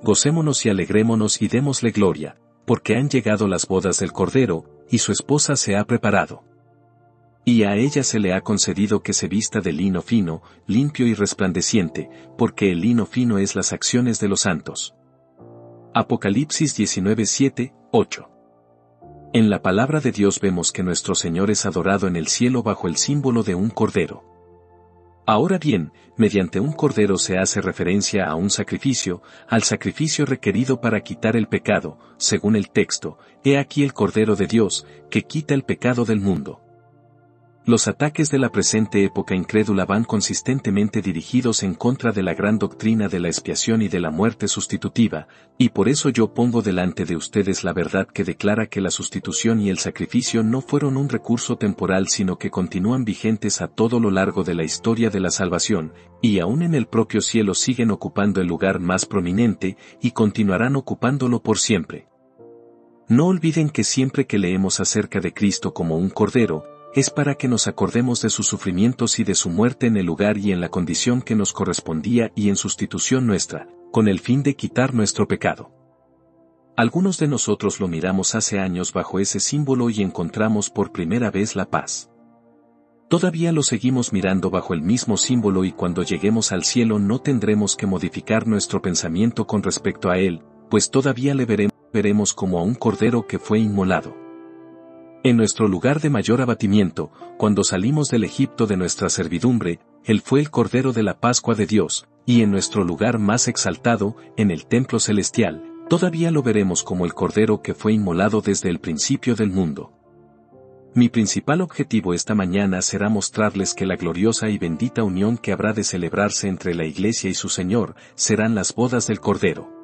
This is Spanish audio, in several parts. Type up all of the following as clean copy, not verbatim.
Gocémonos y alegrémonos y démosle gloria, porque han llegado las bodas del Cordero, y su esposa se ha preparado. Y a ella se le ha concedido que se vista de lino fino, limpio y resplandeciente, porque el lino fino es las acciones de los santos. Apocalipsis 19:7, 8. En la palabra de Dios vemos que nuestro Señor es adorado en el cielo bajo el símbolo de un cordero. Ahora bien, mediante un cordero se hace referencia a un sacrificio, al sacrificio requerido para quitar el pecado, según el texto, «He aquí el Cordero de Dios, que quita el pecado del mundo». Los ataques de la presente época incrédula van consistentemente dirigidos en contra de la gran doctrina de la expiación y de la muerte sustitutiva, y por eso yo pongo delante de ustedes la verdad que declara que la sustitución y el sacrificio no fueron un recurso temporal sino que continúan vigentes a todo lo largo de la historia de la salvación, y aún en el propio cielo siguen ocupando el lugar más prominente, y continuarán ocupándolo por siempre. No olviden que siempre que leemos acerca de Cristo como un Cordero, es para que nos acordemos de sus sufrimientos y de su muerte en el lugar y en la condición que nos correspondía y en sustitución nuestra, con el fin de quitar nuestro pecado. Algunos de nosotros lo miramos hace años bajo ese símbolo y encontramos por primera vez la paz. Todavía lo seguimos mirando bajo el mismo símbolo y cuando lleguemos al cielo no tendremos que modificar nuestro pensamiento con respecto a él, pues todavía le veremos como a un cordero que fue inmolado. En nuestro lugar de mayor abatimiento, cuando salimos del Egipto de nuestra servidumbre, Él fue el Cordero de la Pascua de Dios, y en nuestro lugar más exaltado, en el templo celestial, todavía lo veremos como el Cordero que fue inmolado desde el principio del mundo. Mi principal objetivo esta mañana será mostrarles que la gloriosa y bendita unión que habrá de celebrarse entre la Iglesia y su Señor, serán las bodas del Cordero.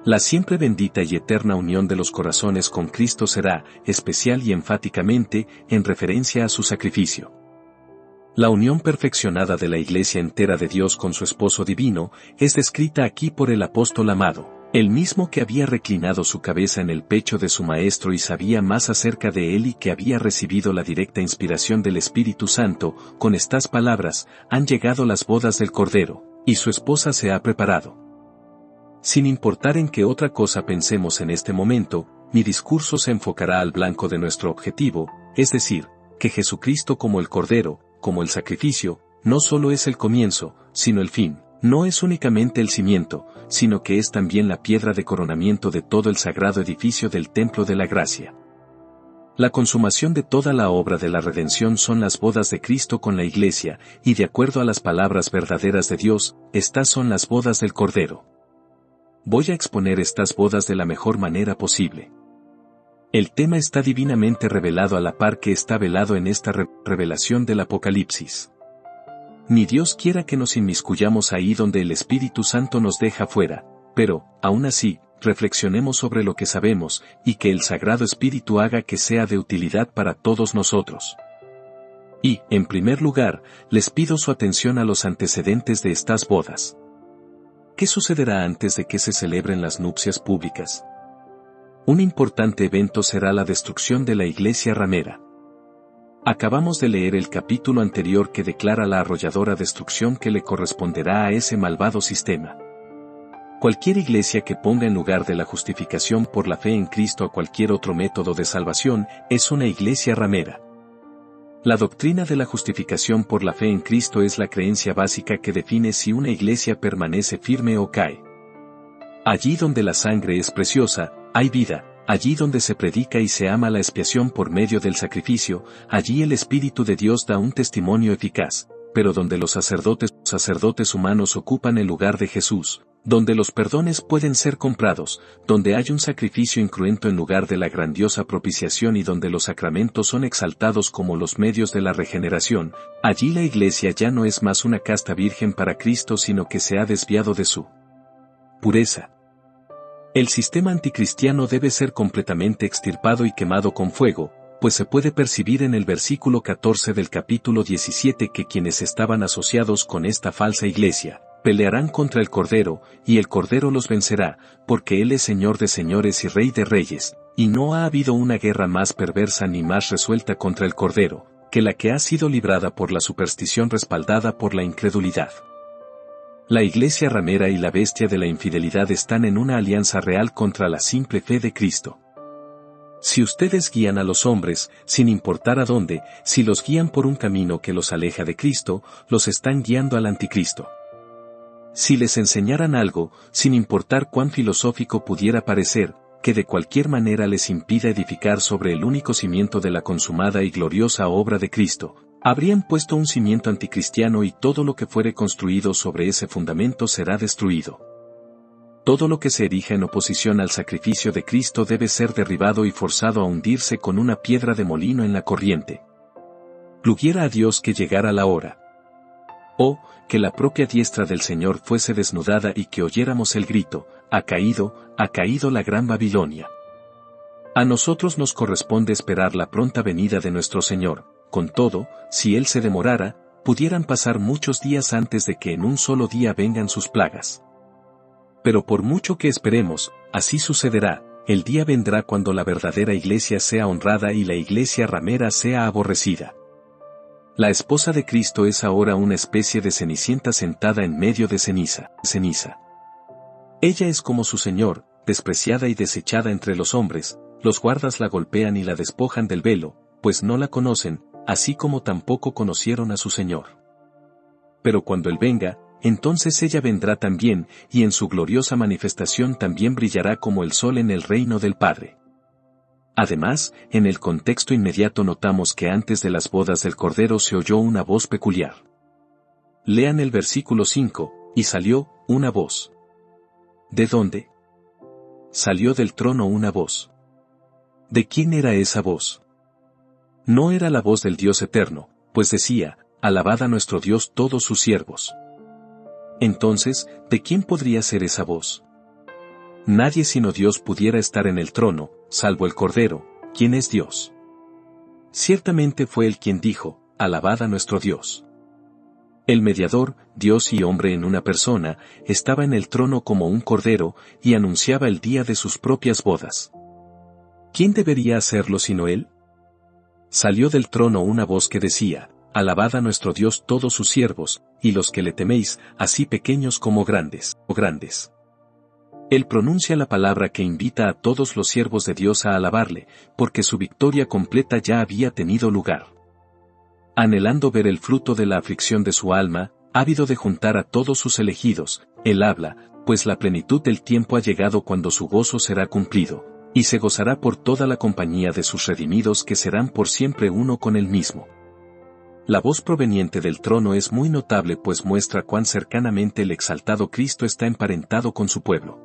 La siempre bendita y eterna unión de los corazones con Cristo será, especial y enfáticamente, en referencia a su sacrificio. La unión perfeccionada de la Iglesia entera de Dios con su esposo divino, es descrita aquí por el apóstol amado, el mismo que había reclinado su cabeza en el pecho de su Maestro y sabía más acerca de él y que había recibido la directa inspiración del Espíritu Santo, con estas palabras, han llegado las bodas del Cordero, y su esposa se ha preparado. Sin importar en qué otra cosa pensemos en este momento, mi discurso se enfocará al blanco de nuestro objetivo, es decir, que Jesucristo como el Cordero, como el sacrificio, no solo es el comienzo, sino el fin, no es únicamente el cimiento, sino que es también la piedra de coronamiento de todo el sagrado edificio del templo de la gracia. La consumación de toda la obra de la redención son las bodas de Cristo con la Iglesia, y de acuerdo a las palabras verdaderas de Dios, estas son las bodas del Cordero. Voy a exponer estas bodas de la mejor manera posible. El tema está divinamente revelado a la par que está velado en esta revelación del Apocalipsis. Ni Dios quiera que nos inmiscuyamos ahí donde el Espíritu Santo nos deja fuera, pero, aún así, reflexionemos sobre lo que sabemos, y que el Sagrado Espíritu haga que sea de utilidad para todos nosotros. Y, en primer lugar, les pido su atención a los antecedentes de estas bodas. ¿Qué sucederá antes de que se celebren las nupcias públicas? Un importante evento será la destrucción de la iglesia ramera. Acabamos de leer el capítulo anterior que declara la arrolladora destrucción que le corresponderá a ese malvado sistema. Cualquier iglesia que ponga en lugar de la justificación por la fe en Cristo a cualquier otro método de salvación, es una iglesia ramera. La doctrina de la justificación por la fe en Cristo es la creencia básica que define si una iglesia permanece firme o cae. Allí donde la sangre es preciosa, hay vida, allí donde se predica y se ama la expiación por medio del sacrificio, allí el Espíritu de Dios da un testimonio eficaz, pero donde los sacerdotes humanos ocupan el lugar de Jesús, donde los perdones pueden ser comprados, donde hay un sacrificio incruento en lugar de la grandiosa propiciación y donde los sacramentos son exaltados como los medios de la regeneración, allí la iglesia ya no es más una casta virgen para Cristo sino que se ha desviado de su pureza. El sistema anticristiano debe ser completamente extirpado y quemado con fuego, pues se puede percibir en el versículo 14 del capítulo 17 que quienes estaban asociados con esta falsa iglesia, pelearán contra el Cordero, y el Cordero los vencerá, porque Él es Señor de señores y Rey de reyes, y no ha habido una guerra más perversa ni más resuelta contra el Cordero, que la que ha sido librada por la superstición respaldada por la incredulidad. La iglesia ramera y la bestia de la infidelidad están en una alianza real contra la simple fe de Cristo. Si ustedes guían a los hombres, sin importar a dónde, si los guían por un camino que los aleja de Cristo, los están guiando al anticristo. Si les enseñaran algo, sin importar cuán filosófico pudiera parecer, que de cualquier manera les impida edificar sobre el único cimiento de la consumada y gloriosa obra de Cristo, habrían puesto un cimiento anticristiano y todo lo que fuere construido sobre ese fundamento será destruido. Todo lo que se erija en oposición al sacrificio de Cristo debe ser derribado y forzado a hundirse con una piedra de molino en la corriente. Pluguiera a Dios que llegara la hora. O, que la propia diestra del Señor fuese desnudada y que oyéramos el grito, ha caído la gran Babilonia. A nosotros nos corresponde esperar la pronta venida de nuestro Señor, con todo, si Él se demorara, pudieran pasar muchos días antes de que en un solo día vengan sus plagas. Pero por mucho que esperemos, así sucederá, el día vendrá cuando la verdadera iglesia sea honrada y la iglesia ramera sea aborrecida. La esposa de Cristo es ahora una especie de cenicienta sentada en medio de ceniza. Ella es como su Señor, despreciada y desechada entre los hombres, los guardas la golpean y la despojan del velo, pues no la conocen, así como tampoco conocieron a su Señor. Pero cuando Él venga, entonces ella vendrá también, y en su gloriosa manifestación también brillará como el sol en el reino del Padre. Además, en el contexto inmediato notamos que antes de las bodas del Cordero se oyó una voz peculiar. Lean el versículo 5, y salió una voz. ¿De dónde? Salió del trono una voz. ¿De quién era esa voz? No era la voz del Dios eterno, pues decía, alabad a nuestro Dios todos sus siervos. Entonces, ¿de quién podría ser esa voz? Nadie sino Dios pudiera estar en el trono, salvo el Cordero, quien es Dios. Ciertamente fue Él quien dijo, alabad a nuestro Dios. El mediador, Dios y hombre en una persona, estaba en el trono como un Cordero, y anunciaba el día de sus propias bodas. ¿Quién debería hacerlo sino Él? Salió del trono una voz que decía, alabad a nuestro Dios todos sus siervos, y los que le teméis, así pequeños como grandes. Él pronuncia la palabra que invita a todos los siervos de Dios a alabarle, porque su victoria completa ya había tenido lugar. Anhelando ver el fruto de la aflicción de su alma, ávido de juntar a todos sus elegidos, Él habla, pues la plenitud del tiempo ha llegado cuando su gozo será cumplido, y se gozará por toda la compañía de sus redimidos que serán por siempre uno con Él mismo. La voz proveniente del trono es muy notable pues muestra cuán cercanamente el exaltado Cristo está emparentado con su pueblo.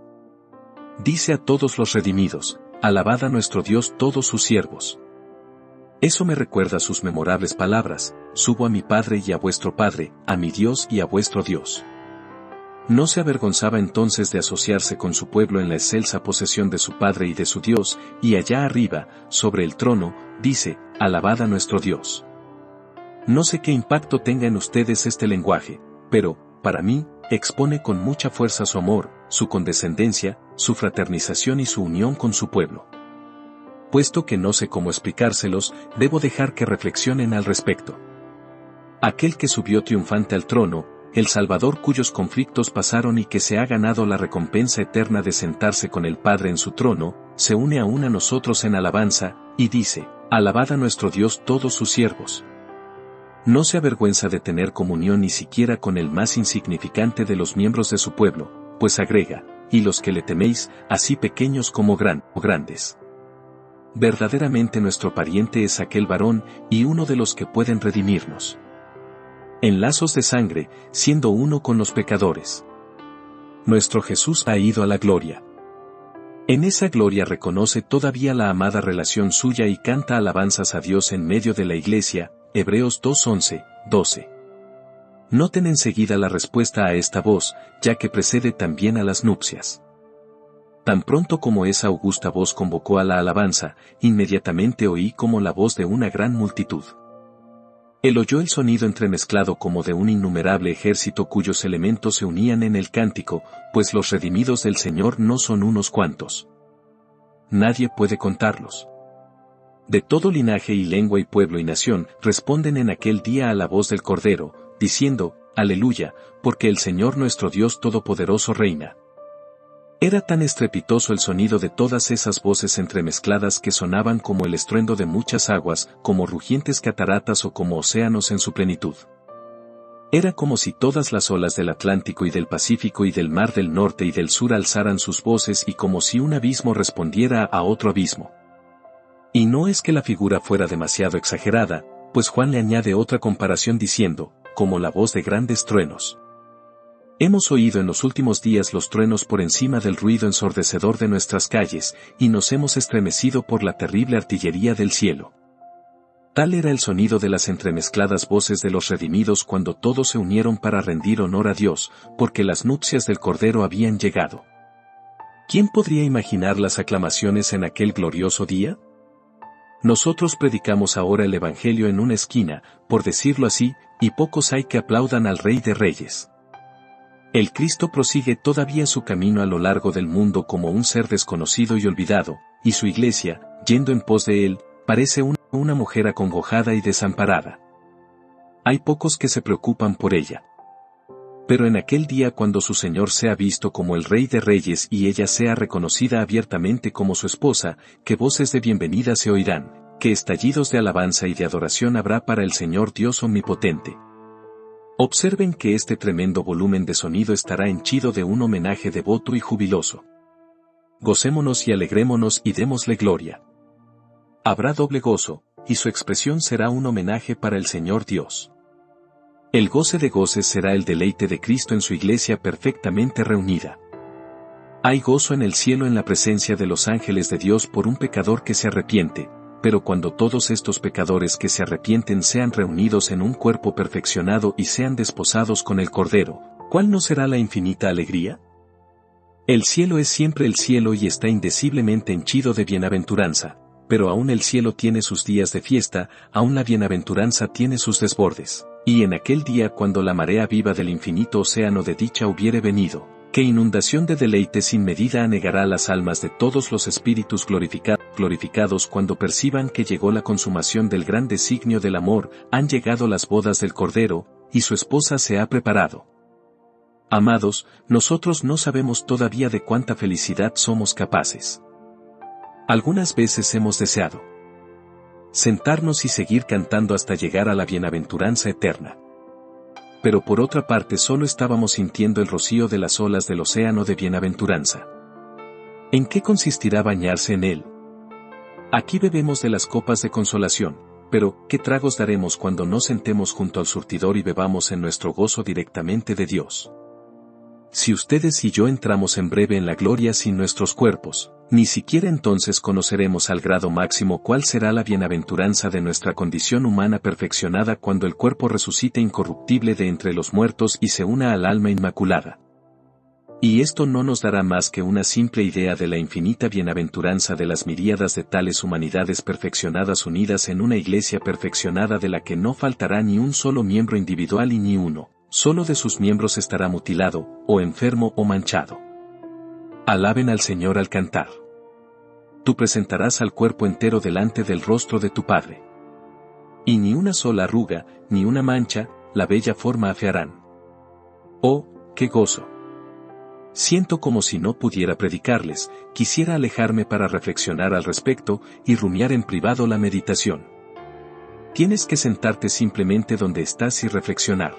Dice a todos los redimidos, alabad a nuestro Dios todos sus siervos. Eso me recuerda sus memorables palabras, subo a mi Padre y a vuestro Padre, a mi Dios y a vuestro Dios. No se avergonzaba entonces de asociarse con su pueblo en la excelsa posesión de su Padre y de su Dios, y allá arriba, sobre el trono, dice, alabad a nuestro Dios. No sé qué impacto tenga en ustedes este lenguaje, pero, para mí, expone con mucha fuerza su amor, su condescendencia, su fraternización y su unión con su pueblo. Puesto que no sé cómo explicárselos, debo dejar que reflexionen al respecto. Aquel que subió triunfante al trono, el Salvador cuyos conflictos pasaron y que se ha ganado la recompensa eterna de sentarse con el Padre en su trono, se une aún a nosotros en alabanza, y dice, alabad a nuestro Dios todos sus siervos. No se avergüenza de tener comunión ni siquiera con el más insignificante de los miembros de su pueblo, pues agrega, y los que le teméis, así pequeños como grandes. Verdaderamente nuestro pariente es aquel varón, y uno de los que pueden redimirnos. En lazos de sangre, siendo uno con los pecadores. Nuestro Jesús ha ido a la gloria. En esa gloria reconoce todavía la amada relación suya y canta alabanzas a Dios en medio de la iglesia, Hebreos 2:11, 12. Noten enseguida la respuesta a esta voz, ya que precede también a las nupcias. Tan pronto como esa augusta voz convocó a la alabanza, inmediatamente oí como la voz de una gran multitud. Él oyó el sonido entremezclado como de un innumerable ejército cuyos elementos se unían en el cántico, pues los redimidos del Señor no son unos cuantos. Nadie puede contarlos. De todo linaje y lengua y pueblo y nación, responden en aquel día a la voz del Cordero, diciendo, aleluya, porque el Señor nuestro Dios Todopoderoso reina. Era tan estrepitoso el sonido de todas esas voces entremezcladas que sonaban como el estruendo de muchas aguas, como rugientes cataratas o como océanos en su plenitud. Era como si todas las olas del Atlántico y del Pacífico y del Mar del Norte y del Sur alzaran sus voces y como si un abismo respondiera a otro abismo. Y no es que la figura fuera demasiado exagerada, pues Juan le añade otra comparación diciendo, como la voz de grandes truenos. Hemos oído en los últimos días los truenos por encima del ruido ensordecedor de nuestras calles, y nos hemos estremecido por la terrible artillería del cielo. Tal era el sonido de las entremezcladas voces de los redimidos cuando todos se unieron para rendir honor a Dios, porque las nupcias del Cordero habían llegado. ¿Quién podría imaginar las aclamaciones en aquel glorioso día? Nosotros predicamos ahora el Evangelio en una esquina, por decirlo así, y pocos hay que aplaudan al Rey de Reyes. El Cristo prosigue todavía su camino a lo largo del mundo como un ser desconocido y olvidado, y su iglesia, yendo en pos de él, parece una mujer acongojada y desamparada. Hay pocos que se preocupan por ella. Pero en aquel día cuando su Señor sea visto como el Rey de Reyes y ella sea reconocida abiertamente como su esposa, que voces de bienvenida se oirán, que estallidos de alabanza y de adoración habrá para el Señor Dios omnipotente. Observen que este tremendo volumen de sonido estará henchido de un homenaje devoto y jubiloso. Gocémonos y alegrémonos y démosle gloria. Habrá doble gozo, y su expresión será un homenaje para el Señor Dios. El goce de goces será el deleite de Cristo en su iglesia perfectamente reunida. Hay gozo en el cielo en la presencia de los ángeles de Dios por un pecador que se arrepiente, pero cuando todos estos pecadores que se arrepienten sean reunidos en un cuerpo perfeccionado y sean desposados con el Cordero, ¿cuál no será la infinita alegría? El cielo es siempre el cielo y está indeciblemente henchido de bienaventuranza, pero aún el cielo tiene sus días de fiesta, aún la bienaventuranza tiene sus desbordes. Y en aquel día cuando la marea viva del infinito océano de dicha hubiere venido, ¿qué inundación de deleite sin medida anegará las almas de todos los espíritus glorificados cuando perciban que llegó la consumación del gran designio del amor, han llegado las bodas del Cordero, y su esposa se ha preparado? Amados, nosotros no sabemos todavía de cuánta felicidad somos capaces. Algunas veces hemos deseado sentarnos y seguir cantando hasta llegar a la bienaventuranza eterna. Pero por otra parte solo estábamos sintiendo el rocío de las olas del océano de bienaventuranza. ¿En qué consistirá bañarse en él? Aquí bebemos de las copas de consolación, pero ¿qué tragos daremos cuando nos sentemos junto al surtidor y bebamos en nuestro gozo directamente de Dios? Si ustedes y yo entramos en breve en la gloria sin nuestros cuerpos, ni siquiera entonces conoceremos al grado máximo cuál será la bienaventuranza de nuestra condición humana perfeccionada cuando el cuerpo resucite incorruptible de entre los muertos y se una al alma inmaculada. Y esto no nos dará más que una simple idea de la infinita bienaventuranza de las miríadas de tales humanidades perfeccionadas unidas en una iglesia perfeccionada de la que no faltará ni un solo miembro individual y ni uno solo de sus miembros estará mutilado, o enfermo o manchado. Alaben al Señor al cantar. Tú presentarás al cuerpo entero delante del rostro de tu Padre. Y ni una sola arruga, ni una mancha, la bella forma afearán. ¡Oh, qué gozo! Siento como si no pudiera predicarles, quisiera alejarme para reflexionar al respecto y rumiar en privado la meditación. Tienes que sentarte simplemente donde estás y reflexionar.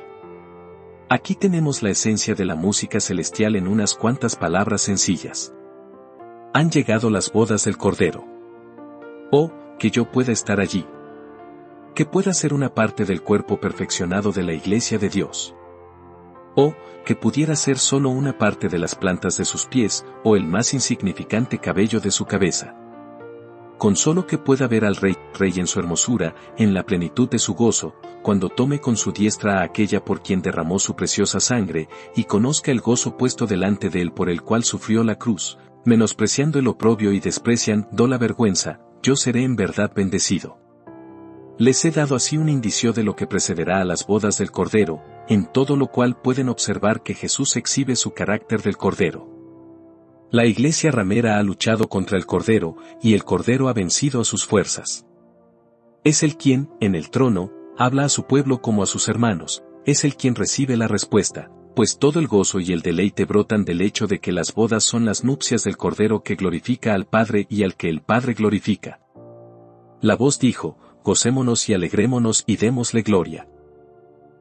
Aquí tenemos la esencia de la música celestial en unas cuantas palabras sencillas. Han llegado las bodas del Cordero. Oh, que yo pueda estar allí. Que pueda ser una parte del cuerpo perfeccionado de la Iglesia de Dios. Oh, que pudiera ser solo una parte de las plantas de sus pies, o el más insignificante cabello de su cabeza. Con solo que pueda ver al Rey en su hermosura, en la plenitud de su gozo, cuando tome con su diestra a aquella por quien derramó su preciosa sangre, y conozca el gozo puesto delante de él por el cual sufrió la cruz, menospreciando el oprobio y despreciando la vergüenza, yo seré en verdad bendecido. Les he dado así un indicio de lo que precederá a las bodas del Cordero, en todo lo cual pueden observar que Jesús exhibe su carácter del Cordero. La iglesia ramera ha luchado contra el Cordero, y el Cordero ha vencido a sus fuerzas. Es Él quien, en el trono, habla a su pueblo como a sus hermanos, es el quien recibe la respuesta, pues todo el gozo y el deleite brotan del hecho de que las bodas son las nupcias del Cordero que glorifica al Padre y al que el Padre glorifica. La voz dijo, gocémonos y alegrémonos y démosle gloria.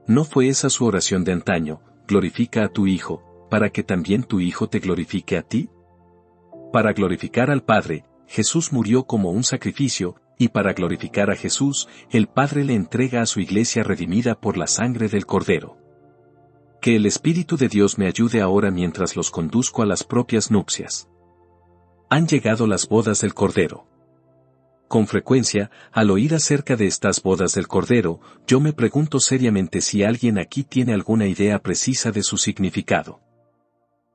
¿No fue esa su oración de antaño, glorifica a tu Hijo, para que también tu Hijo te glorifique a ti? Para glorificar al Padre, Jesús murió como un sacrificio, y para glorificar a Jesús, el Padre le entrega a su iglesia redimida por la sangre del Cordero. Que el Espíritu de Dios me ayude ahora mientras los conduzco a las propias nupcias. Han llegado las bodas del Cordero. Con frecuencia, al oír acerca de estas bodas del Cordero, yo me pregunto seriamente si alguien aquí tiene alguna idea precisa de su significado.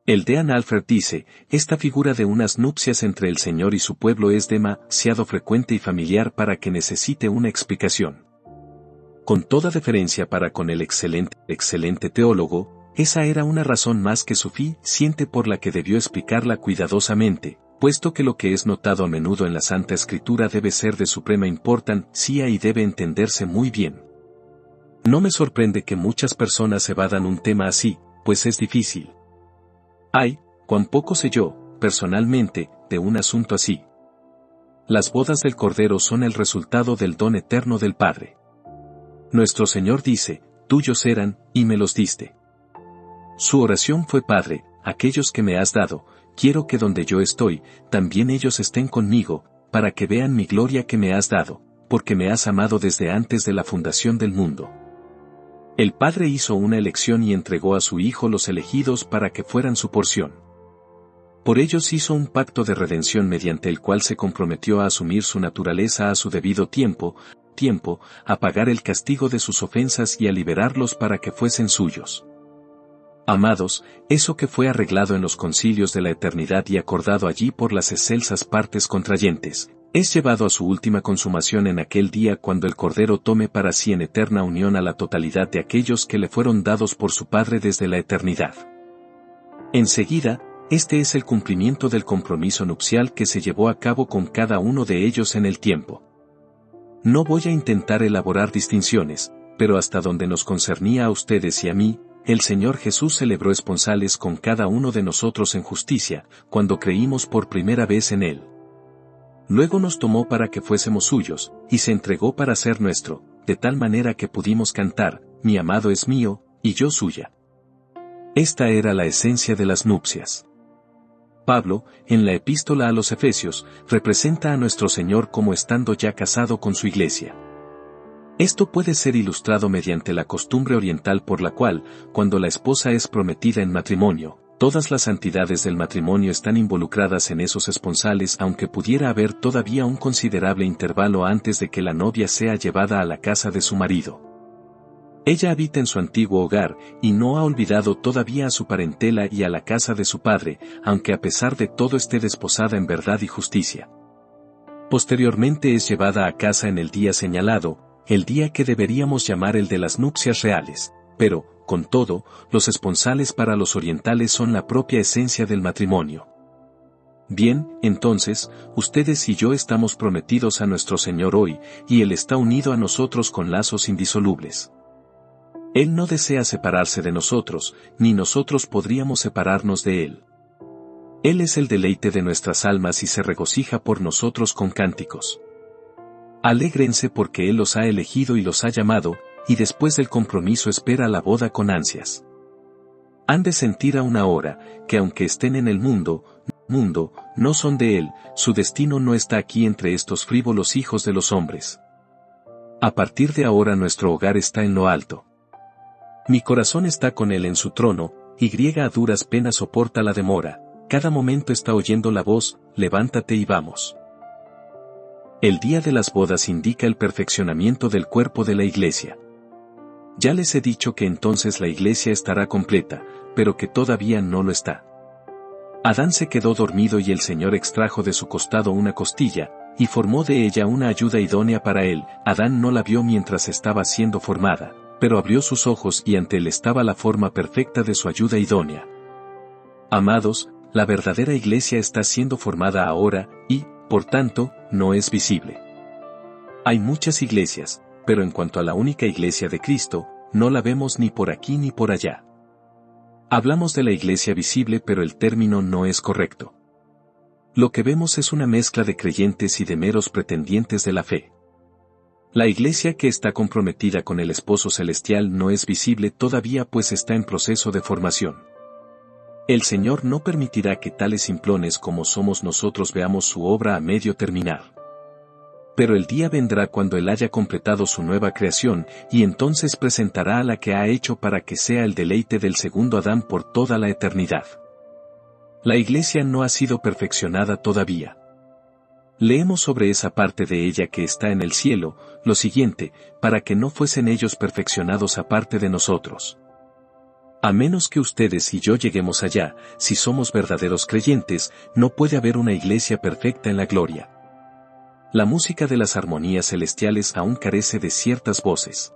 El Dean Alfred dice, esta figura de unas nupcias entre el Señor y su pueblo es demasiado frecuente y familiar para que necesite una explicación. Con toda deferencia para con el excelente teólogo, esa era una razón más que suficiente por la que debió explicarla cuidadosamente, puesto que lo que es notado a menudo en la Santa Escritura debe ser de suprema importancia y debe entenderse muy bien. No me sorprende que muchas personas evadan un tema así, pues es difícil. Ay, cuán poco sé yo, personalmente, de un asunto así. Las bodas del Cordero son el resultado del don eterno del Padre. Nuestro Señor dice, tuyos eran, y me los diste. Su oración fue: Padre, aquellos que me has dado, quiero que donde yo estoy, también ellos estén conmigo, para que vean mi gloria que me has dado, porque me has amado desde antes de la fundación del mundo. El Padre hizo una elección y entregó a su Hijo los elegidos para que fueran su porción. Por ellos hizo un pacto de redención mediante el cual se comprometió a asumir su naturaleza a su debido tiempo, a pagar el castigo de sus ofensas y a liberarlos para que fuesen suyos. Amados, eso que fue arreglado en los concilios de la eternidad y acordado allí por las excelsas partes contrayentes, es llevado a su última consumación en aquel día cuando el Cordero tome para sí en eterna unión a la totalidad de aquellos que le fueron dados por su Padre desde la eternidad. Enseguida, este es el cumplimiento del compromiso nupcial que se llevó a cabo con cada uno de ellos en el tiempo. No voy a intentar elaborar distinciones, pero hasta donde nos concernía a ustedes y a mí, el Señor Jesús celebró esponsales con cada uno de nosotros en justicia, cuando creímos por primera vez en Él. Luego nos tomó para que fuésemos suyos, y se entregó para ser nuestro, de tal manera que pudimos cantar, mi amado es mío, y yo suya. Esta era la esencia de las nupcias. Pablo, en la epístola a los Efesios, representa a nuestro Señor como estando ya casado con su iglesia. Esto puede ser ilustrado mediante la costumbre oriental por la cual, cuando la esposa es prometida en matrimonio, todas las santidades del matrimonio están involucradas en esos esponsales, aunque pudiera haber todavía un considerable intervalo antes de que la novia sea llevada a la casa de su marido. Ella habita en su antiguo hogar, y no ha olvidado todavía a su parentela y a la casa de su padre, aunque a pesar de todo esté desposada en verdad y justicia. Posteriormente es llevada a casa en el día señalado, el día que deberíamos llamar el de las nupcias reales, pero, con todo, los esponsales para los orientales son la propia esencia del matrimonio. Bien, entonces, ustedes y yo estamos prometidos a nuestro Señor hoy, y Él está unido a nosotros con lazos indisolubles. Él no desea separarse de nosotros, ni nosotros podríamos separarnos de Él. Él es el deleite de nuestras almas y se regocija por nosotros con cánticos. Alégrense porque Él los ha elegido y los ha llamado, y después del compromiso espera la boda con ansias. Han de sentir aún ahora, que aunque estén en el mundo, no son de Él, su destino no está aquí entre estos frívolos hijos de los hombres. A partir de ahora nuestro hogar está en lo alto. Mi corazón está con Él en su trono, y a duras penas soporta la demora, cada momento está oyendo la voz, levántate y vamos. El día de las bodas indica el perfeccionamiento del cuerpo de la iglesia. Ya les he dicho que entonces la iglesia estará completa, pero que todavía no lo está. Adán se quedó dormido y el Señor extrajo de su costado una costilla, y formó de ella una ayuda idónea para él. Adán no la vio mientras estaba siendo formada, pero abrió sus ojos y ante él estaba la forma perfecta de su ayuda idónea. Amados, la verdadera iglesia está siendo formada ahora, y, por tanto, no es visible. Hay muchas iglesias, pero en cuanto a la única iglesia de Cristo, no la vemos ni por aquí ni por allá. Hablamos de la iglesia visible, pero el término no es correcto. Lo que vemos es una mezcla de creyentes y de meros pretendientes de la fe. La iglesia que está comprometida con el esposo celestial no es visible todavía, pues está en proceso de formación. El Señor no permitirá que tales simplones como somos nosotros veamos su obra a medio terminar. Pero el día vendrá cuando Él haya completado su nueva creación, y entonces presentará a la que ha hecho para que sea el deleite del segundo Adán por toda la eternidad. La iglesia no ha sido perfeccionada todavía. Leemos sobre esa parte de ella que está en el cielo, lo siguiente, para que no fuesen ellos perfeccionados aparte de nosotros. A menos que ustedes y yo lleguemos allá, si somos verdaderos creyentes, no puede haber una iglesia perfecta en la gloria. La música de las armonías celestiales aún carece de ciertas voces.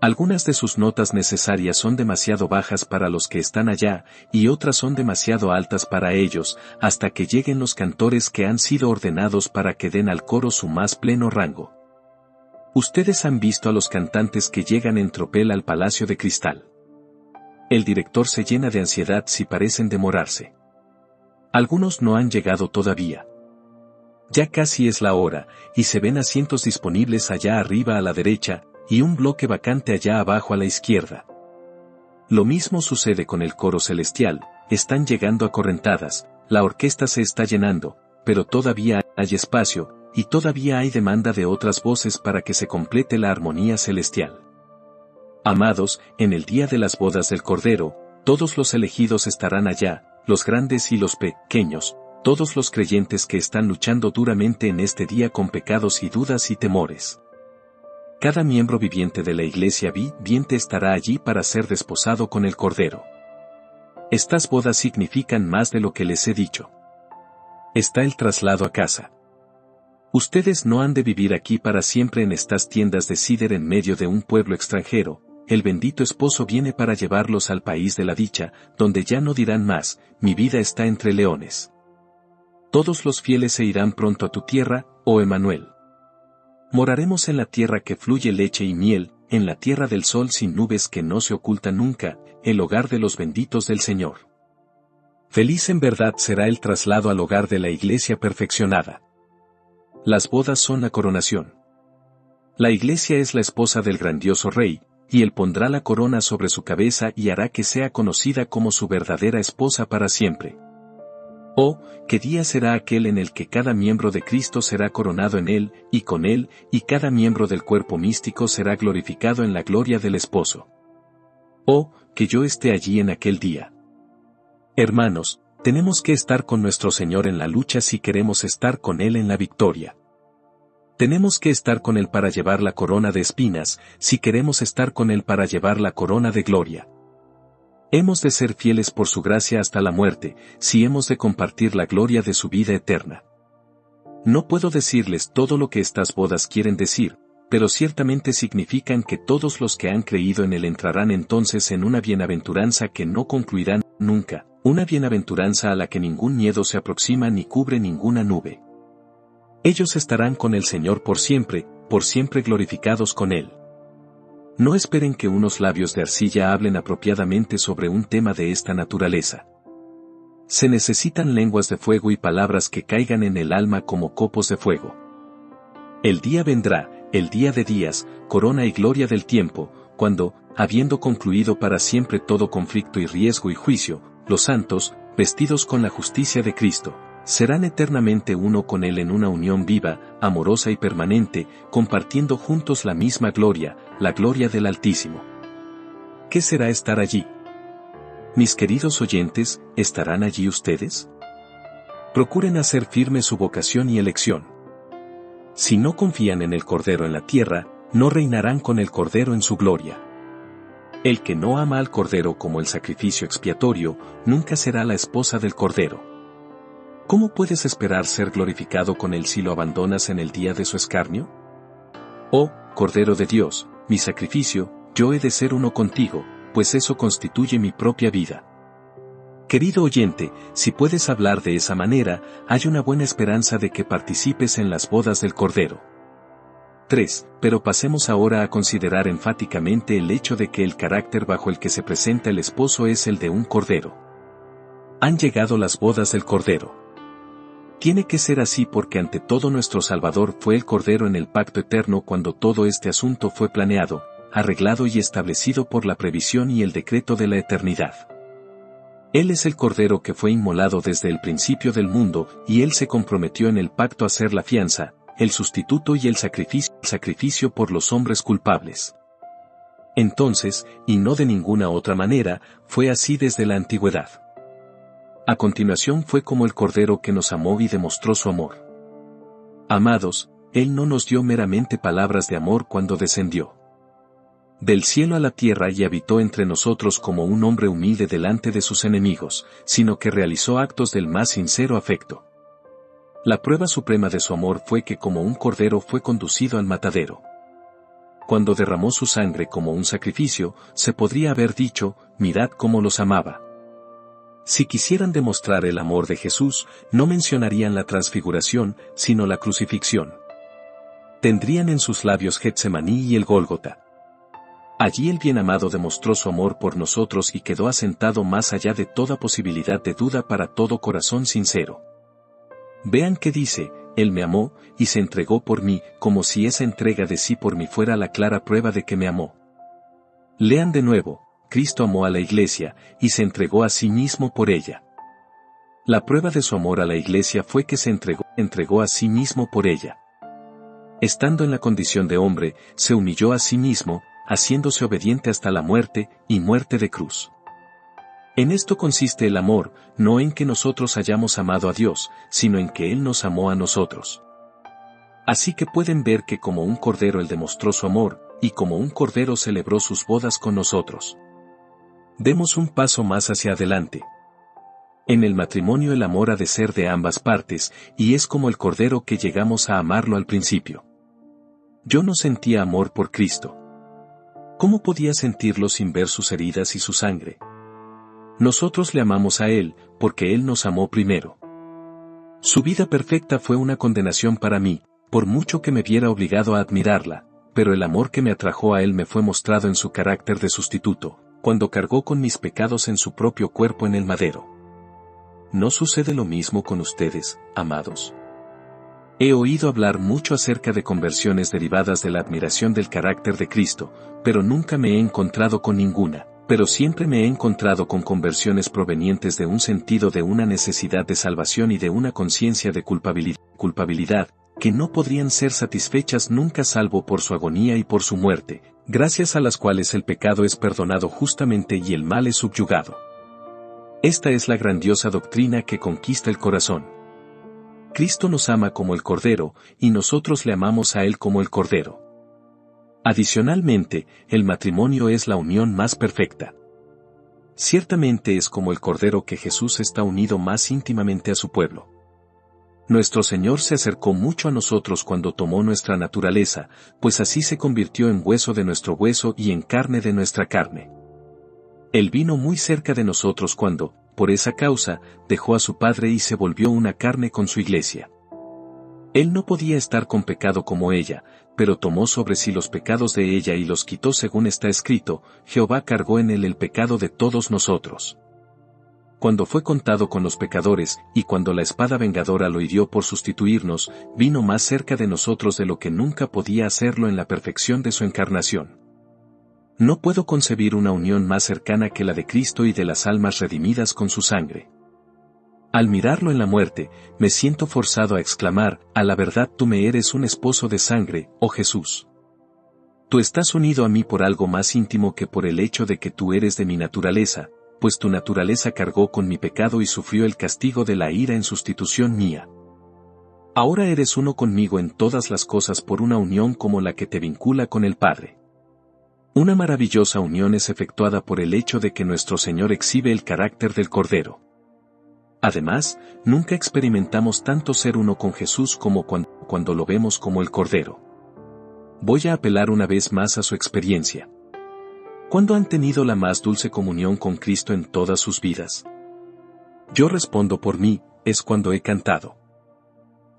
Algunas de sus notas necesarias son demasiado bajas para los que están allá, y otras son demasiado altas para ellos, hasta que lleguen los cantores que han sido ordenados para que den al coro su más pleno rango. Ustedes han visto a los cantantes que llegan en tropel al Palacio de Cristal. El director se llena de ansiedad si parecen demorarse. Algunos no han llegado todavía. Ya casi es la hora, y se ven asientos disponibles allá arriba a la derecha, y un bloque vacante allá abajo a la izquierda. Lo mismo sucede con el coro celestial, están llegando acorrentadas, la orquesta se está llenando, pero todavía hay espacio, y todavía hay demanda de otras voces para que se complete la armonía celestial. Amados, en el día de las bodas del Cordero, todos los elegidos estarán allá, los grandes y los pequeños, todos los creyentes que están luchando duramente en este día con pecados y dudas y temores. Cada miembro viviente de la iglesia viviente estará allí para ser desposado con el Cordero. Estas bodas significan más de lo que les he dicho. Está el traslado a casa. Ustedes no han de vivir aquí para siempre en estas tiendas de cider en medio de un pueblo extranjero. El bendito esposo viene para llevarlos al país de la dicha, donde ya no dirán más, mi vida está entre leones. Todos los fieles se irán pronto a tu tierra, oh Emanuel. Moraremos en la tierra que fluye leche y miel, en la tierra del sol sin nubes que no se oculta nunca, el hogar de los benditos del Señor. Feliz en verdad será el traslado al hogar de la iglesia perfeccionada. Las bodas son la coronación. La iglesia es la esposa del grandioso rey, y él pondrá la corona sobre su cabeza y hará que sea conocida como su verdadera esposa para siempre. Oh, ¿qué día será aquel en el que cada miembro de Cristo será coronado en él, y con él, y cada miembro del cuerpo místico será glorificado en la gloria del esposo? Oh, que yo esté allí en aquel día. Hermanos, tenemos que estar con nuestro Señor en la lucha si queremos estar con Él en la victoria. Tenemos que estar con Él para llevar la corona de espinas, si queremos estar con Él para llevar la corona de gloria. Hemos de ser fieles por su gracia hasta la muerte, si hemos de compartir la gloria de su vida eterna. No puedo decirles todo lo que estas bodas quieren decir, pero ciertamente significan que todos los que han creído en Él entrarán entonces en una bienaventuranza que no concluirán nunca, una bienaventuranza a la que ningún miedo se aproxima ni cubre ninguna nube. Ellos estarán con el Señor por siempre glorificados con Él. No esperen que unos labios de arcilla hablen apropiadamente sobre un tema de esta naturaleza. Se necesitan lenguas de fuego y palabras que caigan en el alma como copos de fuego. El día vendrá, el día de días, corona y gloria del tiempo, cuando, habiendo concluido para siempre todo conflicto y riesgo y juicio, los santos, vestidos con la justicia de Cristo, serán eternamente uno con Él en una unión viva, amorosa y permanente, compartiendo juntos la misma gloria, la gloria del Altísimo. ¿Qué será estar allí? Mis queridos oyentes, ¿estarán allí ustedes? Procuren hacer firme su vocación y elección. Si no confían en el Cordero en la tierra, no reinarán con el Cordero en su gloria. El que no ama al Cordero como el sacrificio expiatorio, nunca será la esposa del Cordero. ¿Cómo puedes esperar ser glorificado con Él si lo abandonas en el día de su escarnio? Oh, Cordero de Dios, mi sacrificio, yo he de ser uno contigo, pues eso constituye mi propia vida. Querido oyente, si puedes hablar de esa manera, hay una buena esperanza de que participes en las bodas del Cordero. 3. Pero pasemos ahora a considerar enfáticamente el hecho de que el carácter bajo el que se presenta el esposo es el de un cordero. Han llegado las bodas del Cordero. Tiene que ser así porque ante todo nuestro Salvador fue el Cordero en el pacto eterno cuando todo este asunto fue planeado, arreglado y establecido por la previsión y el decreto de la eternidad. Él es el Cordero que fue inmolado desde el principio del mundo y Él se comprometió en el pacto a ser la fianza, el sustituto y el sacrificio por los hombres culpables. Entonces, y no de ninguna otra manera, fue así desde la antigüedad. A continuación fue como el Cordero que nos amó y demostró su amor. Amados, Él no nos dio meramente palabras de amor cuando descendió del cielo a la tierra y habitó entre nosotros como un hombre humilde delante de sus enemigos, sino que realizó actos del más sincero afecto. La prueba suprema de su amor fue que como un cordero fue conducido al matadero. Cuando derramó su sangre como un sacrificio, se podría haber dicho, mirad cómo los amaba. Si quisieran demostrar el amor de Jesús, no mencionarían la transfiguración, sino la crucifixión. Tendrían en sus labios Getsemaní y el Gólgota. Allí el bien amado demostró su amor por nosotros y quedó asentado más allá de toda posibilidad de duda para todo corazón sincero. Vean que dice, Él me amó, y se entregó por mí, como si esa entrega de sí por mí fuera la clara prueba de que me amó. Lean de nuevo, Cristo amó a la Iglesia, y se entregó a sí mismo por ella. La prueba de su amor a la Iglesia fue que se entregó a sí mismo por ella. Estando en la condición de hombre, se humilló a sí mismo, haciéndose obediente hasta la muerte, y muerte de cruz. En esto consiste el amor, no en que nosotros hayamos amado a Dios, sino en que Él nos amó a nosotros. Así que pueden ver que como un cordero Él demostró su amor, y como un cordero celebró sus bodas con nosotros. Demos un paso más hacia adelante. En el matrimonio el amor ha de ser de ambas partes, y es como el cordero que llegamos a amarlo al principio. Yo no sentía amor por Cristo. ¿Cómo podía sentirlo sin ver sus heridas y su sangre? Nosotros le amamos a Él, porque Él nos amó primero. Su vida perfecta fue una condenación para mí, por mucho que me viera obligado a admirarla, pero el amor que me atrajo a Él me fue mostrado en su carácter de sustituto, cuando cargó con mis pecados en su propio cuerpo en el madero. ¿No sucede lo mismo con ustedes, amados? He oído hablar mucho acerca de conversiones derivadas de la admiración del carácter de Cristo, pero nunca me he encontrado con ninguna, pero siempre me he encontrado con conversiones provenientes de un sentido de una necesidad de salvación y de una conciencia de culpabilidad, que no podrían ser satisfechas nunca salvo por su agonía y por su muerte, gracias a las cuales el pecado es perdonado justamente y el mal es subyugado. Esta es la grandiosa doctrina que conquista el corazón. Cristo nos ama como el Cordero, y nosotros le amamos a Él como el Cordero. Adicionalmente, el matrimonio es la unión más perfecta. Ciertamente es como el Cordero que Jesús está unido más íntimamente a su pueblo. Nuestro Señor se acercó mucho a nosotros cuando tomó nuestra naturaleza, pues así se convirtió en hueso de nuestro hueso y en carne de nuestra carne. Él vino muy cerca de nosotros cuando, por esa causa, dejó a su Padre y se volvió una carne con su Iglesia. Él no podía estar con pecado como ella, pero tomó sobre sí los pecados de ella y los quitó según está escrito, Jehová cargó en él el pecado de todos nosotros. Cuando fue contado con los pecadores, y cuando la espada vengadora lo hirió por sustituirnos, vino más cerca de nosotros de lo que nunca podía hacerlo en la perfección de su encarnación. No puedo concebir una unión más cercana que la de Cristo y de las almas redimidas con su sangre. Al mirarlo en la muerte, me siento forzado a exclamar, a la verdad tú me eres un esposo de sangre, oh Jesús. Tú estás unido a mí por algo más íntimo que por el hecho de que tú eres de mi naturaleza, pues tu naturaleza cargó con mi pecado y sufrió el castigo de la ira en sustitución mía. Ahora eres uno conmigo en todas las cosas por una unión como la que te vincula con el Padre. Una maravillosa unión es efectuada por el hecho de que nuestro Señor exhibe el carácter del Cordero. Además, nunca experimentamos tanto ser uno con Jesús como cuando lo vemos como el Cordero. Voy a apelar una vez más a su experiencia. ¿Cuándo han tenido la más dulce comunión con Cristo en todas sus vidas? Yo respondo por mí, es cuando he cantado.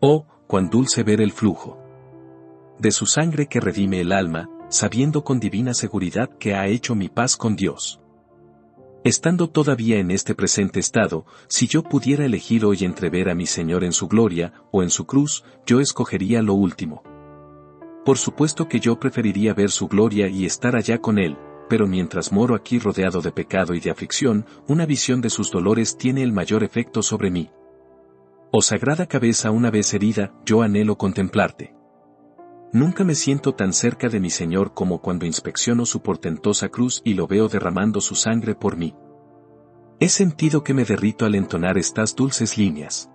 Oh, cuán dulce ver el flujo de su sangre que redime el alma, sabiendo con divina seguridad que ha hecho mi paz con Dios. Estando todavía en este presente estado, si yo pudiera elegir hoy entre ver a mi Señor en su gloria, o en su cruz, yo escogería lo último. Por supuesto que yo preferiría ver su gloria y estar allá con Él, pero mientras moro aquí rodeado de pecado y de aflicción, una visión de sus dolores tiene el mayor efecto sobre mí. Oh sagrada cabeza una vez herida, yo anhelo contemplarte. Nunca me siento tan cerca de mi Señor como cuando inspecciono su portentosa cruz y lo veo derramando su sangre por mí. He sentido que me derrito al entonar estas dulces líneas.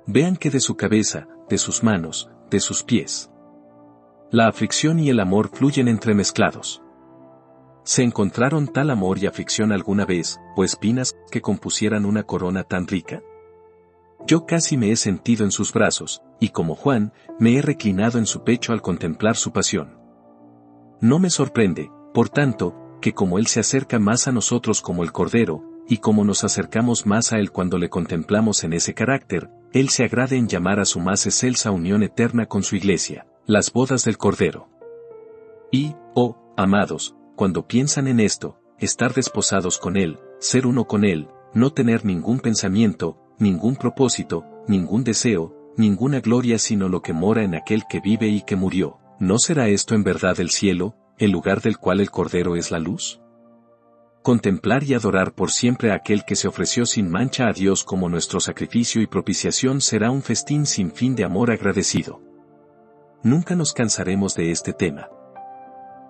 Vean que de su cabeza, de sus manos, de sus pies, la aflicción y el amor fluyen entremezclados. ¿Se encontraron tal amor y aflicción alguna vez, o espinas que compusieran una corona tan rica? Yo casi me he sentido en sus brazos, y como Juan, me he reclinado en su pecho al contemplar su pasión. No me sorprende, por tanto, que como Él se acerca más a nosotros como el Cordero, y como nos acercamos más a Él cuando le contemplamos en ese carácter, Él se agrade en llamar a su más excelsa unión eterna con su Iglesia, las bodas del Cordero. Y, oh, amados, cuando piensan en esto, estar desposados con Él, ser uno con Él, no tener ningún pensamiento, ningún propósito, ningún deseo, ninguna gloria sino lo que mora en aquel que vive y que murió, ¿no será esto en verdad el cielo, el lugar del cual el Cordero es la luz? Contemplar y adorar por siempre a aquel que se ofreció sin mancha a Dios como nuestro sacrificio y propiciación será un festín sin fin de amor agradecido. Nunca nos cansaremos de este tema.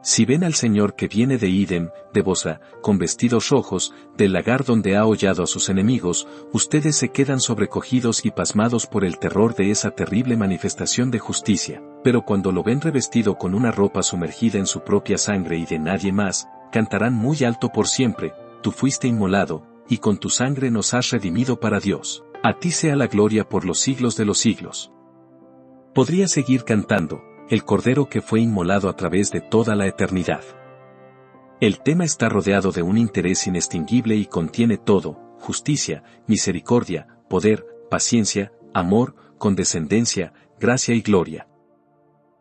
Si ven al Señor que viene de Idem, de Bosra, con vestidos rojos, del lagar donde ha hollado a sus enemigos, ustedes se quedan sobrecogidos y pasmados por el terror de esa terrible manifestación de justicia, pero cuando lo ven revestido con una ropa sumergida en su propia sangre y de nadie más, cantarán muy alto por siempre, tú fuiste inmolado, y con tu sangre nos has redimido para Dios, a ti sea la gloria por los siglos de los siglos. Podría seguir cantando, el Cordero que fue inmolado a través de toda la eternidad. El tema está rodeado de un interés inextinguible y contiene todo, justicia, misericordia, poder, paciencia, amor, condescendencia, gracia y gloria.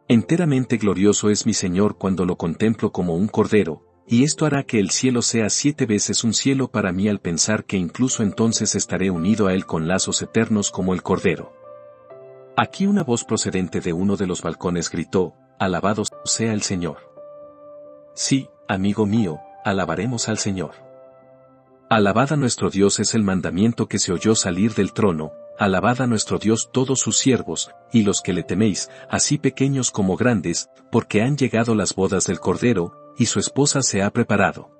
Enteramente glorioso es mi Señor cuando lo contemplo como un Cordero, y esto hará que el cielo sea 7 veces un cielo para mí al pensar que incluso entonces estaré unido a Él con lazos eternos como el Cordero. Aquí una voz procedente de uno de los balcones gritó, «Alabado sea el Señor». Sí, amigo mío, alabaremos al Señor. Alabad a nuestro Dios es el mandamiento que se oyó salir del trono, alabad a nuestro Dios todos sus siervos, y los que le teméis, así pequeños como grandes, porque han llegado las bodas del Cordero, y su esposa se ha preparado.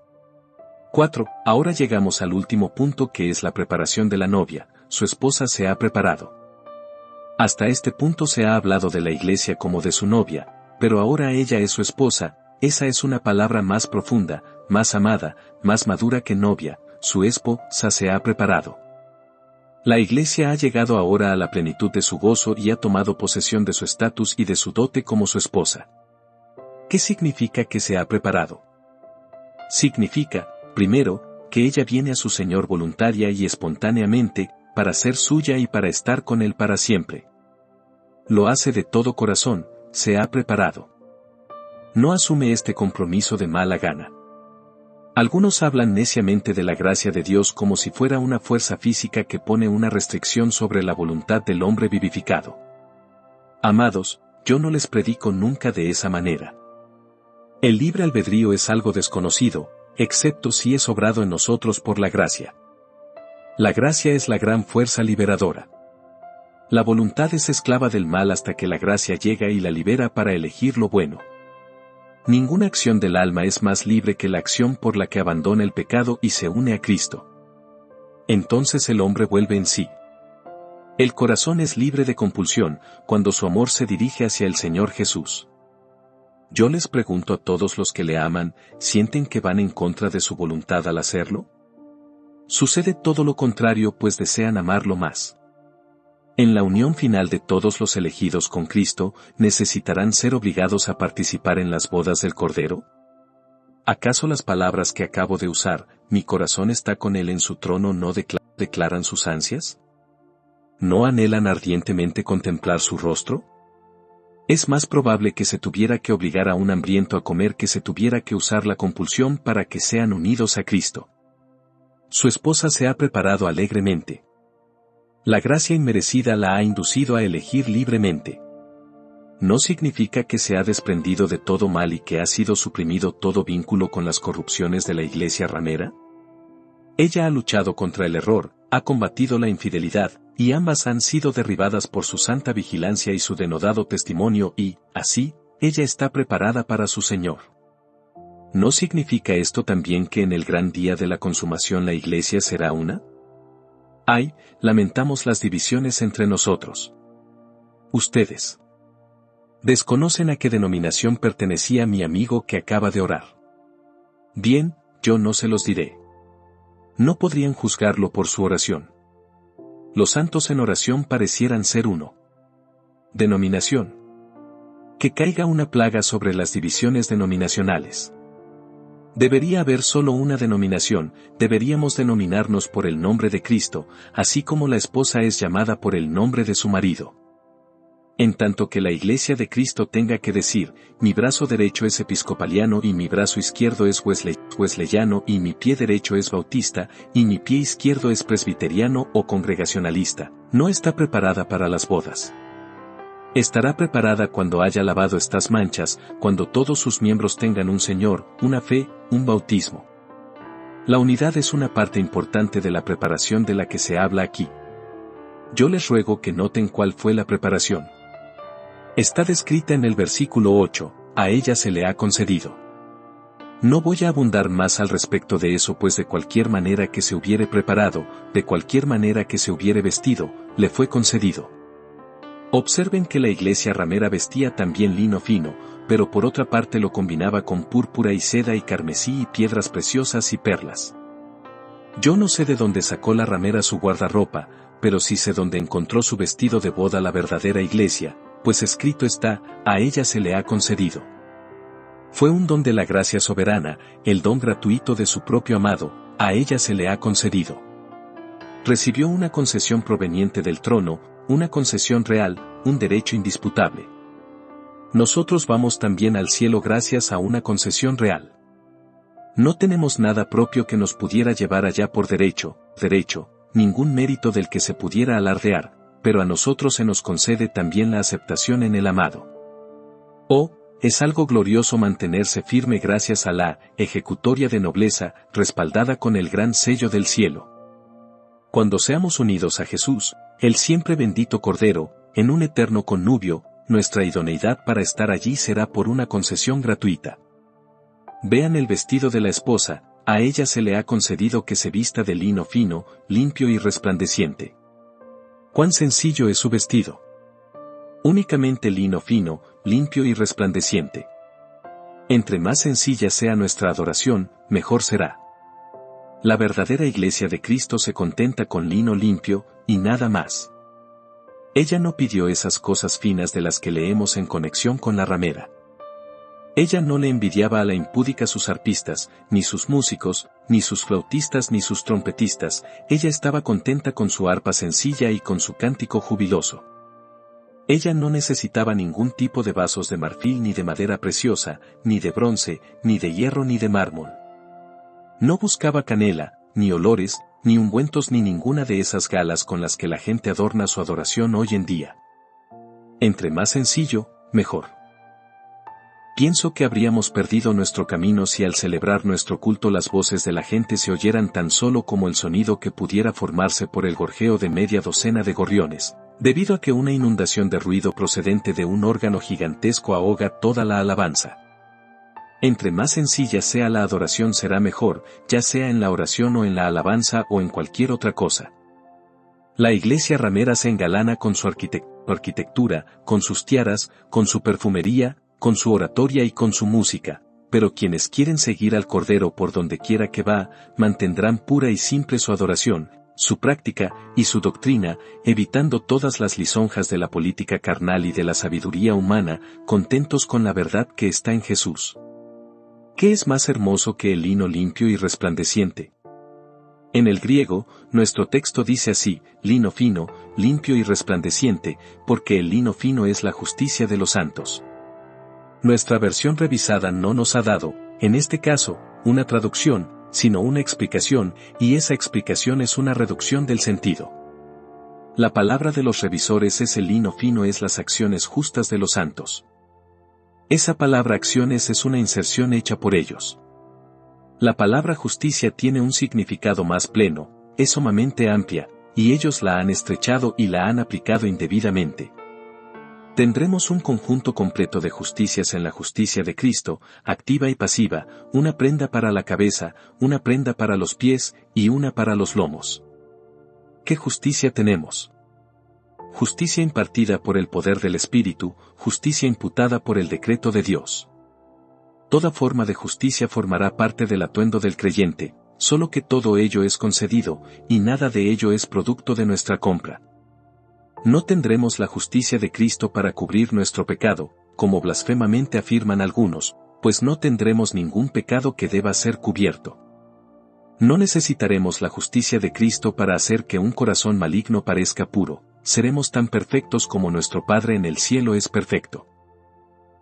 4. Ahora llegamos al último punto que es la preparación de la novia, su esposa se ha preparado. Hasta este punto se ha hablado de la Iglesia como de su novia, pero ahora ella es su esposa, esa es una palabra más profunda, más amada, más madura que novia, su esposa se ha preparado. La Iglesia ha llegado ahora a la plenitud de su gozo y ha tomado posesión de su estatus y de su dote como su esposa. ¿Qué significa que se ha preparado? Significa, primero, que ella viene a su Señor voluntaria y espontáneamente, para ser suya y para estar con Él para siempre. Lo hace de todo corazón, se ha preparado. No asume este compromiso de mala gana. Algunos hablan neciamente de la gracia de Dios como si fuera una fuerza física que pone una restricción sobre la voluntad del hombre vivificado. Amados, yo no les predico nunca de esa manera. El libre albedrío es algo desconocido, excepto si es obrado en nosotros por la gracia. La gracia es la gran fuerza liberadora. La voluntad es esclava del mal hasta que la gracia llega y la libera para elegir lo bueno. Ninguna acción del alma es más libre que la acción por la que abandona el pecado y se une a Cristo. Entonces el hombre vuelve en sí. El corazón es libre de compulsión cuando su amor se dirige hacia el Señor Jesús. Yo les pregunto a todos los que le aman, ¿sienten que van en contra de su voluntad al hacerlo? Sucede todo lo contrario pues desean amarlo más. En la unión final de todos los elegidos con Cristo, ¿necesitarán ser obligados a participar en las bodas del Cordero? ¿Acaso las palabras que acabo de usar, mi corazón está con Él en su trono, no declaran sus ansias? ¿No anhelan ardientemente contemplar su rostro? Es más probable que se tuviera que obligar a un hambriento a comer que se tuviera que usar la compulsión para que sean unidos a Cristo. Su esposa se ha preparado alegremente. La gracia inmerecida la ha inducido a elegir libremente. ¿No significa que se ha desprendido de todo mal y que ha sido suprimido todo vínculo con las corrupciones de la iglesia ramera? Ella ha luchado contra el error, ha combatido la infidelidad, y ambas han sido derribadas por su santa vigilancia y su denodado testimonio y, así, ella está preparada para su Señor. ¿No significa esto también que en el gran día de la consumación la iglesia será una? Ay, lamentamos las divisiones entre nosotros. Ustedes desconocen a qué denominación pertenecía mi amigo que acaba de orar. Bien, yo no se los diré. No podrían juzgarlo por su oración. Los santos en oración parecieran ser uno. Denominación. Que caiga una plaga sobre las divisiones denominacionales. Debería haber solo una denominación, deberíamos denominarnos por el nombre de Cristo, así como la esposa es llamada por el nombre de su marido. En tanto que la Iglesia de Cristo tenga que decir, mi brazo derecho es episcopaliano y mi brazo izquierdo es wesleyano y mi pie derecho es bautista y mi pie izquierdo es presbiteriano o congregacionalista, no está preparada para las bodas. Estará preparada cuando haya lavado estas manchas, cuando todos sus miembros tengan un Señor, una fe, un bautismo. La unidad es una parte importante de la preparación de la que se habla aquí. Yo les ruego que noten cuál fue la preparación. Está descrita en el versículo 8, a ella se le ha concedido. No voy a abundar más al respecto de eso, pues de cualquier manera que se hubiere preparado, de cualquier manera que se hubiere vestido, le fue concedido. Observen que la iglesia ramera vestía también lino fino, pero por otra parte lo combinaba con púrpura y seda y carmesí y piedras preciosas y perlas. Yo no sé de dónde sacó la ramera su guardarropa, pero sí sé dónde encontró su vestido de boda la verdadera iglesia, pues escrito está, a ella se le ha concedido. Fue un don de la gracia soberana, el don gratuito de su propio amado, a ella se le ha concedido. Recibió una concesión proveniente del trono, una concesión real, un derecho indisputable. Nosotros vamos también al cielo gracias a una concesión real. No tenemos nada propio que nos pudiera llevar allá por derecho, ningún mérito del que se pudiera alardear, pero a nosotros se nos concede también la aceptación en el amado. Oh, es algo glorioso mantenerse firme gracias a la ejecutoria de nobleza, respaldada con el gran sello del cielo. Cuando seamos unidos a Jesús, el siempre bendito Cordero, en un eterno connubio, nuestra idoneidad para estar allí será por una concesión gratuita. Vean el vestido de la esposa, a ella se le ha concedido que se vista de lino fino, limpio y resplandeciente. Cuán sencillo es su vestido. Únicamente lino fino, limpio y resplandeciente. Entre más sencilla sea nuestra adoración, mejor será. La verdadera iglesia de Cristo se contenta con lino limpio, y nada más. Ella no pidió esas cosas finas de las que leemos en conexión con la ramera. Ella no le envidiaba a la impúdica sus arpistas, ni sus músicos, ni sus flautistas ni sus trompetistas, ella estaba contenta con su arpa sencilla y con su cántico jubiloso. Ella no necesitaba ningún tipo de vasos de marfil ni de madera preciosa, ni de bronce, ni de hierro ni de mármol. No buscaba canela, ni olores, ni ungüentos ni ninguna de esas galas con las que la gente adorna su adoración hoy en día. Entre más sencillo, mejor. Pienso que habríamos perdido nuestro camino si al celebrar nuestro culto las voces de la gente se oyeran tan solo como el sonido que pudiera formarse por el gorjeo de media docena de gorriones, debido a que una inundación de ruido procedente de un órgano gigantesco ahoga toda la alabanza. Entre más sencilla sea la adoración será mejor, ya sea en la oración o en la alabanza o en cualquier otra cosa. La iglesia ramera se engalana con su arquitectura, con sus tiaras, con su perfumería, con su oratoria y con su música, pero quienes quieren seguir al Cordero por donde quiera que va, mantendrán pura y simple su adoración, su práctica y su doctrina, evitando todas las lisonjas de la política carnal y de la sabiduría humana, contentos con la verdad que está en Jesús. ¿Qué es más hermoso que el lino limpio y resplandeciente? En el griego, nuestro texto dice así, lino fino, limpio y resplandeciente, porque el lino fino es la justicia de los santos. Nuestra versión revisada no nos ha dado, en este caso, una traducción, sino una explicación, y esa explicación es una reducción del sentido. La palabra de los revisores es el lino fino es las acciones justas de los santos. Esa palabra acciones es una inserción hecha por ellos. La palabra justicia tiene un significado más pleno, es sumamente amplia, y ellos la han estrechado y la han aplicado indebidamente. Tendremos un conjunto completo de justicias en la justicia de Cristo, activa y pasiva, una prenda para la cabeza, una prenda para los pies, y una para los lomos. ¿Qué justicia tenemos? Justicia impartida por el poder del Espíritu, justicia imputada por el decreto de Dios. Toda forma de justicia formará parte del atuendo del creyente, solo que todo ello es concedido, y nada de ello es producto de nuestra compra. No tendremos la justicia de Cristo para cubrir nuestro pecado, como blasfemamente afirman algunos, pues no tendremos ningún pecado que deba ser cubierto. No necesitaremos la justicia de Cristo para hacer que un corazón maligno parezca puro, seremos tan perfectos como nuestro Padre en el cielo es perfecto.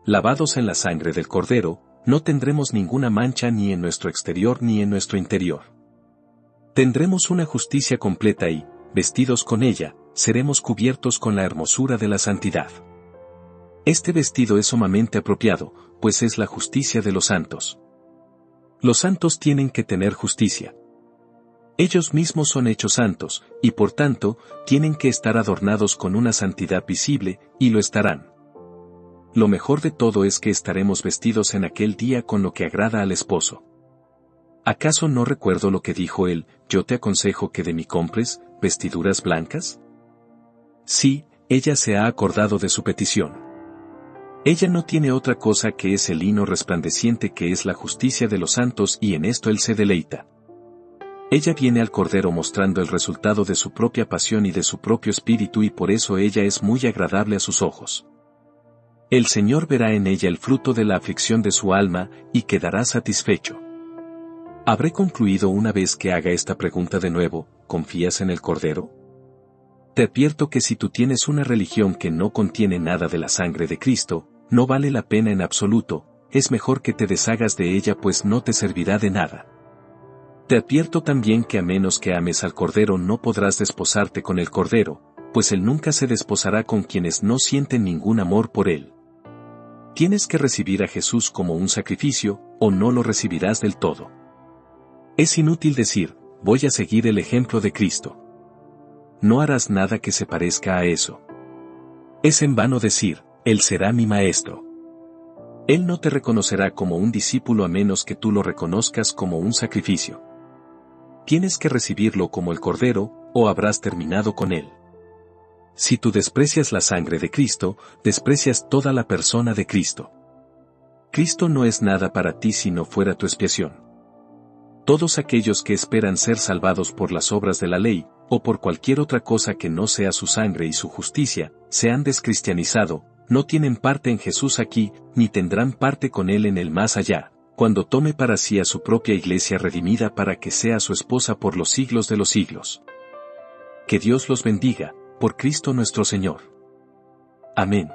Lavados en la sangre del Cordero, no tendremos ninguna mancha ni en nuestro exterior ni en nuestro interior. Tendremos una justicia completa y, vestidos con ella, seremos cubiertos con la hermosura de la santidad. Este vestido es sumamente apropiado, pues es la justicia de los santos. Los santos tienen que tener justicia. Ellos mismos son hechos santos, y por tanto, tienen que estar adornados con una santidad visible, y lo estarán. Lo mejor de todo es que estaremos vestidos en aquel día con lo que agrada al esposo. ¿Acaso no recuerdo lo que dijo él, yo te aconsejo que de mí compres, vestiduras blancas? Sí, ella se ha acordado de su petición. Ella no tiene otra cosa que ese lino resplandeciente que es la justicia de los santos y en esto él se deleita. Ella viene al Cordero mostrando el resultado de su propia pasión y de su propio espíritu y por eso ella es muy agradable a sus ojos. El Señor verá en ella el fruto de la aflicción de su alma, y quedará satisfecho. Habré concluido una vez que haga esta pregunta de nuevo, ¿confías en el Cordero? Te advierto que si tú tienes una religión que no contiene nada de la sangre de Cristo, no vale la pena en absoluto, es mejor que te deshagas de ella pues no te servirá de nada. Te advierto también que a menos que ames al Cordero no podrás desposarte con el Cordero, pues él nunca se desposará con quienes no sienten ningún amor por él. Tienes que recibir a Jesús como un sacrificio, o no lo recibirás del todo. Es inútil decir, voy a seguir el ejemplo de Cristo. No harás nada que se parezca a eso. Es en vano decir, Él será mi maestro. Él no te reconocerá como un discípulo a menos que tú lo reconozcas como un sacrificio. Tienes que recibirlo como el Cordero, o habrás terminado con él. Si tú desprecias la sangre de Cristo, desprecias toda la persona de Cristo. Cristo no es nada para ti si no fuera tu expiación. Todos aquellos que esperan ser salvados por las obras de la ley, o por cualquier otra cosa que no sea su sangre y su justicia, se han descristianizado, no tienen parte en Jesús aquí, ni tendrán parte con él en el más allá, cuando tome para sí a su propia iglesia redimida para que sea su esposa por los siglos de los siglos. Que Dios los bendiga, por Cristo nuestro Señor. Amén.